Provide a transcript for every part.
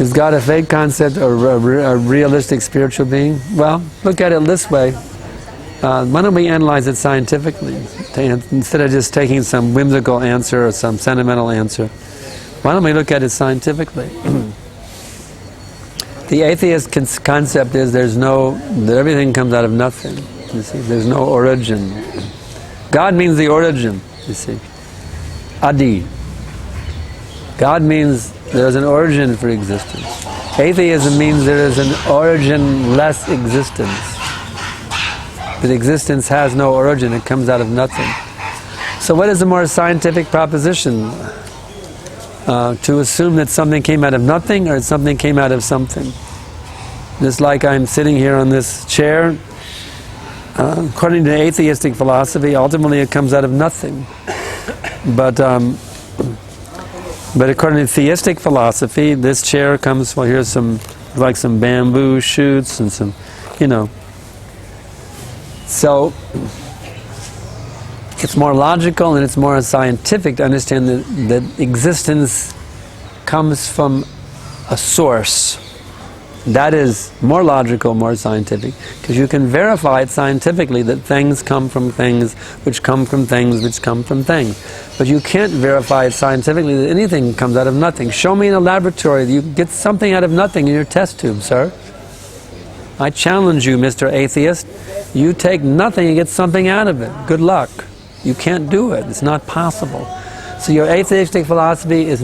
Is God a fake concept or a realistic spiritual being? Well, look at it this way. Why don't we analyze it scientifically, instead of just taking some whimsical answer or some sentimental answer? Why don't we look at it scientifically? The atheist concept is that everything comes out of nothing. You see, there's no origin. God means the origin. You see, Adi. God means there is an origin for existence. Atheism means there is an origin-less existence. That existence has no origin, it comes out of nothing. So what is a more scientific proposition? To assume that something came out of nothing or something came out of something. Just like I'm sitting here on this chair, according to atheistic philosophy, ultimately it comes out of nothing. But according to theistic philosophy, this chair comes, well, here's some bamboo shoots and some, So, it's more logical and it's more scientific to understand that existence comes from a source. That is more logical, more scientific, because you can verify it scientifically that things come from things, which come from things, which come from things. But you can't verify it scientifically that anything comes out of nothing. Show me in a laboratory that you get something out of nothing in your test tube, sir. I challenge you, Mr. Atheist. You take nothing and get something out of it. Good luck. You can't do it. It's not possible. So your atheistic philosophy is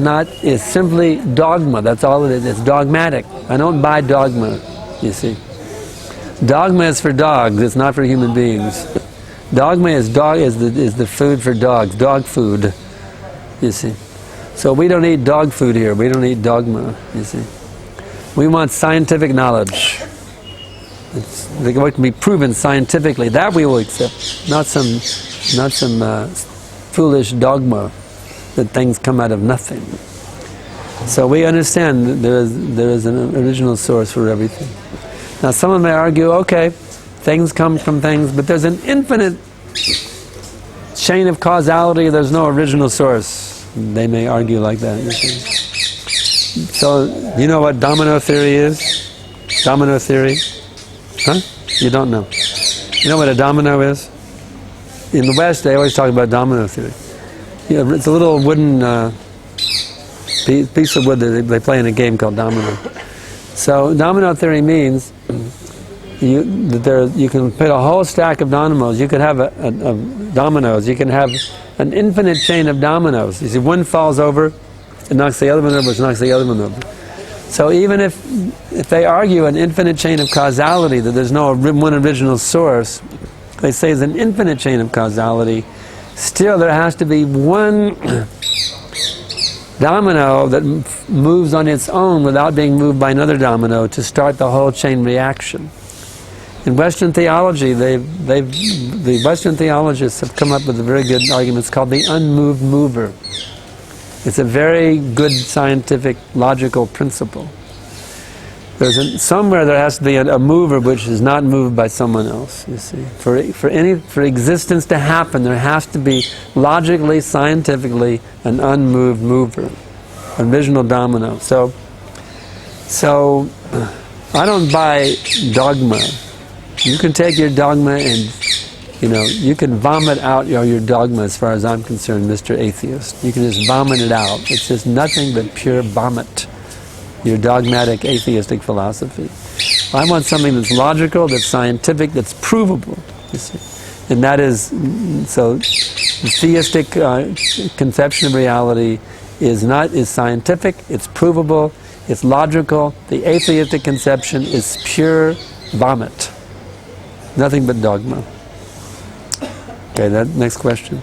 simply dogma. That's all it is. It's dogmatic. I don't buy dogma, you see. Dogma is for dogs. It's not for human beings. Dogma is the food for dogs. Dog food, you see. So we don't eat dog food here. We don't eat dogma, you see. We want scientific knowledge. It can be proven scientifically. That we will accept. Not some foolish dogma that things come out of nothing. So we understand that there is an original source for everything. Now someone may argue, okay, things come from things, but there's an infinite chain of causality, there's no original source. They may argue like that, you see. So, you know what domino theory is? Domino theory? Huh? You don't know. You know what a domino is? In the West, they always talk about domino theory. Yeah, it's a little wooden piece of wood that they play in a game called domino. So domino theory means you can put a whole stack of dominoes. You could have dominoes. You can have an infinite chain of dominoes. You see, one falls over, it knocks the other one over, it knocks the other one over. So even if they argue an infinite chain of causality, that there's no one original source, they say it's an infinite chain of causality, still there has to be one domino that moves on its own without being moved by another domino to start the whole chain reaction. In Western theology, the Western theologists have come up with a very good argument. It's called the unmoved mover. It's a very good scientific, logical principle. Somewhere there has to be a mover which is not moved by someone else, you see. For existence to happen, there has to be logically, scientifically, an unmoved mover, an original domino. So I don't buy dogma. You can take your dogma and, you can vomit out your dogma as far as I'm concerned, Mr. Atheist. You can just vomit it out. It's just nothing but pure vomit. Your dogmatic atheistic philosophy. I want something that's logical, that's scientific, that's provable, you see. And that is, so the theistic conception of reality is scientific, it's provable, it's logical. The atheistic conception is pure vomit. Nothing but dogma. Okay, next question.